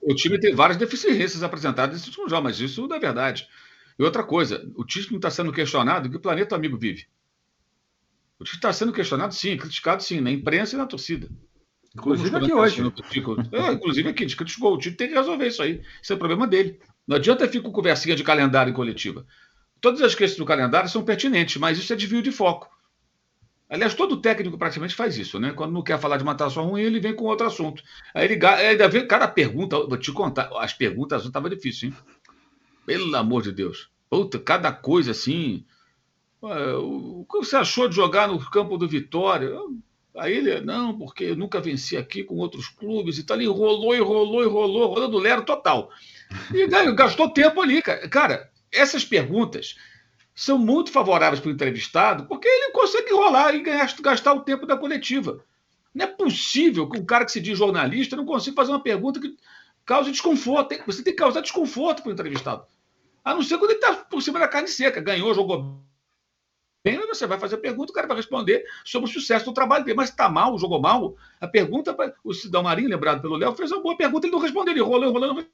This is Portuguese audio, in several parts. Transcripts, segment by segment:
O time tem várias deficiências apresentadas nesse último jogo, mas isso não é verdade. E outra coisa, o título está sendo questionado, que planeta o amigo vive? O título está sendo questionado, sim, criticado, sim, na imprensa e na torcida. Como os Inclusive aqui comentários hoje. não criticam. Inclusive aqui, diz que criticou. O time tem que resolver isso aí. Isso é o problema dele. Não adianta ficar com conversinha de calendário em coletiva. Todas as questões do calendário são pertinentes, mas isso é desvio de foco. Aliás, todo técnico praticamente faz isso, né? Quando não quer falar de uma taça ruim, ele vem com outro assunto. Aí ele ainda vem, cara, pergunta, vou te contar, as perguntas estavam difíceis, hein? Pelo amor de Deus. Puta, cada coisa assim. O que você achou de jogar no campo do Vitória? Aí ele, não, porque eu nunca venci aqui com outros clubes e tal. Ele enrolou, rodando lero total. E gastou tempo ali, cara. Cara, essas perguntas são muito favoráveis para o entrevistado, porque ele consegue enrolar e gastar o tempo da coletiva. Não é possível que um cara que se diz jornalista não consiga fazer uma pergunta que cause desconforto. Você tem que causar desconforto para o entrevistado. A não ser quando ele está por cima da carne seca. Ganhou, jogou bem, você vai fazer a pergunta, o cara vai responder sobre o sucesso do trabalho dele. Mas está mal, jogou mal. A pergunta, o Cidão Marinho, lembrado pelo Léo, fez uma boa pergunta, ele não respondeu. Ele enrolou, não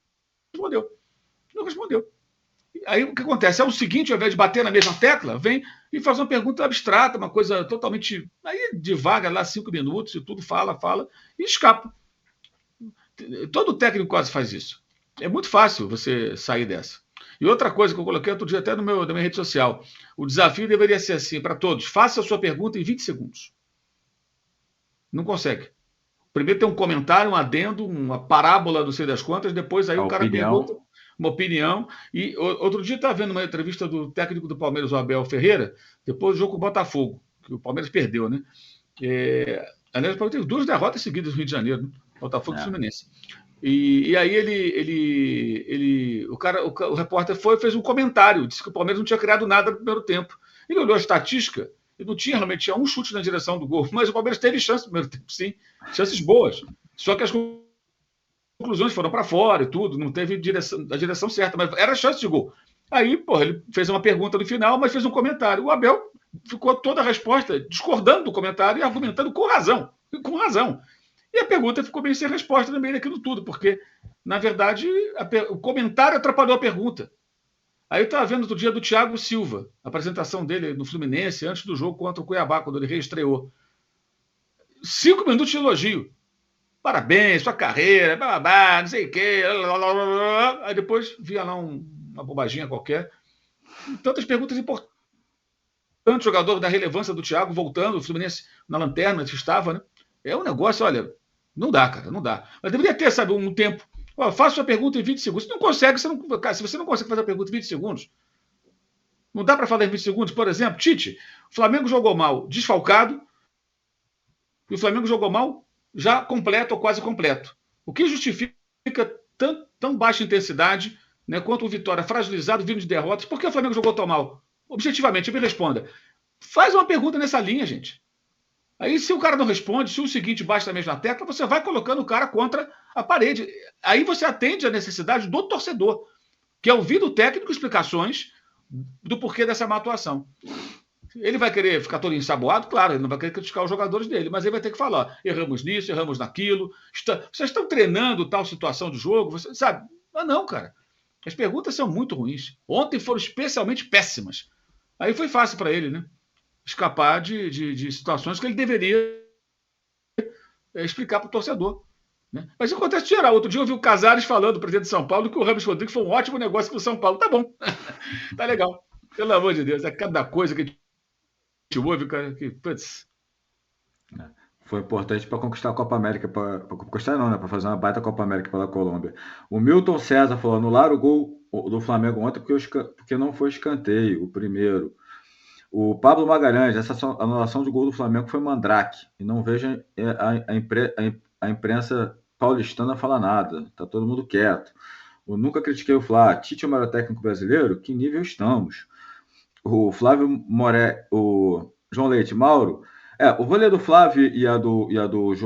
respondeu. Não respondeu. Aí o que acontece? É o seguinte, ao invés de bater na mesma tecla, vem e faz uma pergunta abstrata, uma coisa totalmente. Aí divaga lá 5 minutos e tudo, fala, e escapa. Todo técnico quase faz isso. É muito fácil você sair dessa. E outra coisa que eu coloquei outro dia até na minha rede social: o desafio deveria ser assim para todos: faça a sua pergunta em 20 segundos. Não consegue. Primeiro tem um comentário, um adendo, uma parábola, não sei das quantas, depois aí A o cara pergunta opinião. uma opinião. E outro dia estava vendo uma entrevista do técnico do Palmeiras, o Abel Ferreira, depois do jogo com o Botafogo, que o Palmeiras perdeu, né? Aliás, o Palmeiras teve 2 derrotas seguidas no Rio de Janeiro, né? Botafogo e É. Fluminense. E aí o repórter fez um comentário, disse que o Palmeiras não tinha criado nada no primeiro tempo. Ele olhou a estatística e não tinha, realmente tinha um chute na direção do gol, mas o Palmeiras teve chance no primeiro tempo, sim, chances boas. Só que as conclusões foram para fora e tudo, não teve a direção certa, mas era chance de gol. Aí, porra, ele fez uma pergunta no final, mas fez um comentário. O Abel ficou toda a resposta discordando do comentário e argumentando com razão. Com razão. E a pergunta ficou bem sem resposta no meio daquilo tudo, porque, na verdade, o comentário atrapalhou a pergunta. Aí eu estava vendo outro dia do Thiago Silva, a apresentação dele no Fluminense, antes do jogo contra o Cuiabá, quando ele reestreou. 5 minutos de elogio. Parabéns, sua carreira, blá, não sei o quê. Aí depois via lá uma bobaginha qualquer. E tantas perguntas importantes. Tanto jogador da relevância do Thiago voltando, o Fluminense na lanterna que estava, né? É um negócio, olha, não dá, cara, não dá. Mas deveria ter, sabe, um tempo. Ó, faça a pergunta em 20 segundos. Se não consegue, cara, se você não consegue fazer a pergunta em 20 segundos, não dá para falar em 20 segundos. Por exemplo, Tite, o Flamengo jogou mal desfalcado e o Flamengo jogou mal já completo ou quase completo. O que justifica tão baixa intensidade, né, quanto o Vitória fragilizado, vindo de derrotas? Por que o Flamengo jogou tão mal? Objetivamente, me responda. Faz uma pergunta nessa linha, gente. Aí, se o cara não responde, se o seguinte bate na mesma tecla, você vai colocando o cara contra a parede. Aí você atende a necessidade do torcedor, que é ouvir do técnico explicações do porquê dessa má atuação. Ele vai querer ficar todo ensaboado? Claro, ele não vai querer criticar os jogadores dele, mas ele vai ter que falar: ó, erramos nisso, erramos naquilo, vocês estão treinando tal situação de jogo, você sabe? Mas não, cara. As perguntas são muito ruins. Ontem foram especialmente péssimas. Aí foi fácil para ele, né? Escapar de situações que ele deveria explicar para o torcedor. Né? Mas isso acontece geral. Outro dia eu vi o Casares falando, o presidente de São Paulo, que o Ramos Rodrigues foi um ótimo negócio para o São Paulo. Tá bom. Tá legal. Pelo amor de Deus, é cada coisa que a gente ouve, cara, que, putz. Foi importante para conquistar a Copa América, para conquistar não, né? Para fazer uma baita Copa América pela Colômbia. O Milton César falou: anular o gol do Flamengo ontem porque não foi escanteio, o primeiro. O Pablo Magalhães, essa anulação de gol do Flamengo foi mandrake. E não vejo a imprensa paulistana falar nada. Tá todo mundo quieto. Eu nunca critiquei o Flá. Tite é o maior técnico brasileiro? Que nível estamos? O Flávio Moré, o João Leite, Mauro. Eu vou ler do Flávio e a do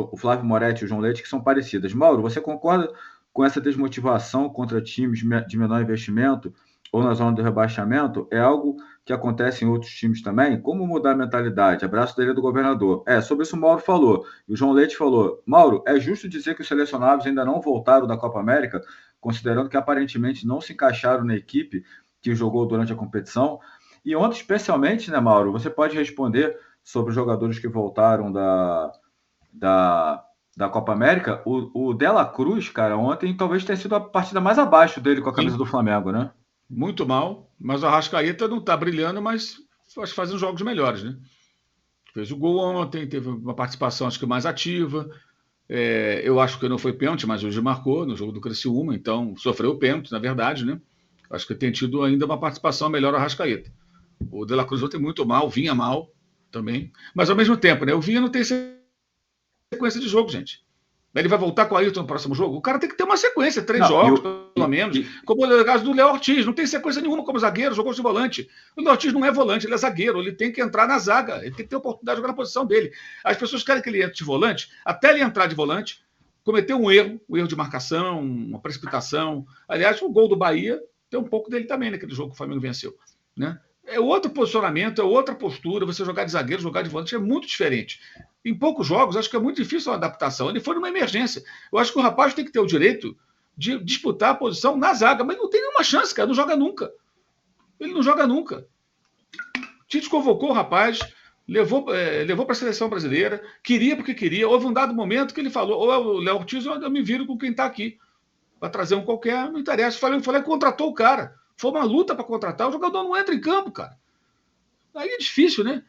o Flávio Moretti e o João Leite, que são parecidas. Mauro, você concorda com essa desmotivação contra times de menor investimento? ou na zona do rebaixamento é algo que acontece em outros times também. Como mudar a mentalidade? Abraço dele do governador. Sobre isso o Mauro falou. E o João Leite falou: Mauro, é justo dizer que os selecionados ainda não voltaram da Copa América, considerando que aparentemente não se encaixaram na equipe que jogou durante a competição? E ontem, especialmente, né, Mauro, você pode responder sobre os jogadores que voltaram da Copa América. O De La Cruz, cara, ontem talvez tenha sido a partida mais abaixo dele com a camisa do Flamengo, né? Muito mal, mas o Arrascaeta não está brilhando, mas acho que fazendo jogos melhores, né? Fez o gol ontem, teve uma participação acho que mais ativa. Eu acho que não foi pênalti, mas hoje marcou no jogo do Criciúma, então sofreu o pênalti, na verdade, né? Acho que tem tido ainda uma participação melhor o Arrascaeta. O De La Cruz ontem muito mal, Vinha mal também, mas ao mesmo tempo, né? O Vinha não tem sequência de jogo, gente. Ele vai voltar com o Ayrton no próximo jogo? O cara tem que ter uma sequência, 3 jogos, pelo menos. Como o caso do Léo Ortiz, não tem sequência nenhuma como zagueiro, jogou de volante. O Léo Ortiz não é volante, ele é zagueiro, ele tem que entrar na zaga, ele tem que ter oportunidade de jogar na posição dele. As pessoas querem que ele entre de volante, até ele entrar de volante, cometeu um erro de marcação, uma precipitação. Aliás, o gol do Bahia tem um pouco dele também, naquele jogo que o Flamengo venceu, né? É outro posicionamento, é outra postura. Você jogar de zagueiro, jogar de volante é muito diferente. Em poucos jogos, acho que é muito difícil a adaptação. Ele foi numa emergência. Eu acho que o rapaz tem que ter o direito de disputar a posição na zaga, mas não tem nenhuma chance, cara. Não joga nunca. Ele não joga nunca. Tite convocou o rapaz, levou para a seleção brasileira, queria porque queria. Houve um dado momento que ele falou: ou é o Léo Ortiz, ou eu me viro com quem está aqui. Para trazer um qualquer, não interessa. Falei, contratou o cara. Foi uma luta para contratar, o jogador não entra em campo, cara. Aí é difícil, né?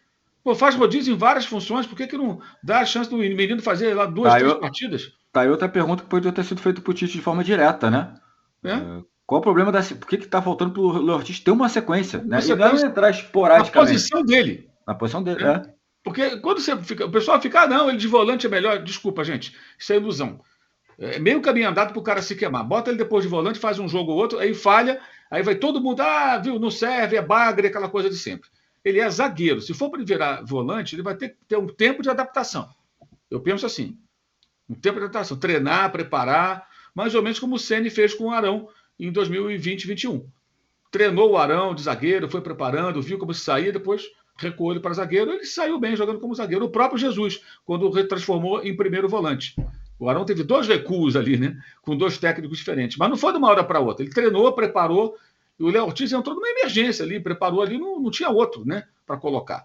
Pô, faz rodízio em várias funções, por que não dá a chance do menino fazer lá 2, 3 partidas? Tá aí outra pergunta que poderia ter sido feita pro Tite de forma direta, né? Qual o problema por que tá faltando pro Léo Ortiz ter uma sequência, né? E não entrar esporadicamente. Na posição dele. Na posição dele, Porque quando o pessoal fica, não, ele de volante é melhor. Desculpa, gente, isso é ilusão. É meio caminho andado pro cara se queimar. Bota ele depois de volante, faz um jogo ou outro, aí falha, aí vai todo mundo, viu, não serve, é bagre, aquela coisa de sempre. Ele é zagueiro. Se for para ele virar volante, ele vai ter que ter um tempo de adaptação. Eu penso assim, um tempo de adaptação, treinar, preparar, mais ou menos como o Ceni fez com o Arão em 2020-21. Treinou o Arão de zagueiro, foi preparando, viu como se saía, depois recuou ele para zagueiro, ele saiu bem jogando como zagueiro. O próprio Jesus, quando transformou em primeiro volante. O Arão teve 2 recuos ali, né? Com 2 técnicos diferentes. Mas não foi de uma hora para outra. Ele treinou, preparou, e o Léo Ortiz entrou numa emergência ali, preparou ali, não tinha outro, né? Para colocar.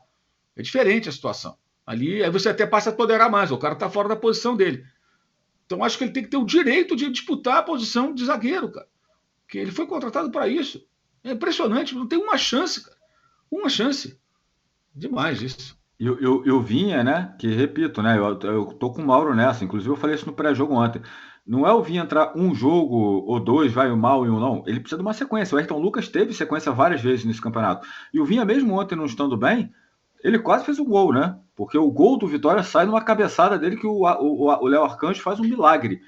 É diferente a situação. Ali, aí você até passa a tolerar mais. O cara está fora da posição dele. Então, acho que ele tem que ter o direito de disputar a posição de zagueiro, cara. Porque ele foi contratado para isso. É impressionante, não tem uma chance, cara. Uma chance. Demais isso. Eu Vinha, né? Que repito, né? Eu tô com o Mauro nessa. Inclusive, eu falei isso no pré-jogo ontem. Não é o Vinha entrar um jogo ou 2, vai o mal e um não. Ele precisa de uma sequência. O Ayrton Lucas teve sequência várias vezes nesse campeonato. E o Vinha, mesmo ontem não estando bem, ele quase fez um gol, né? Porque o gol do Vitória sai numa cabeçada dele que o Léo Arcanjo faz um milagre.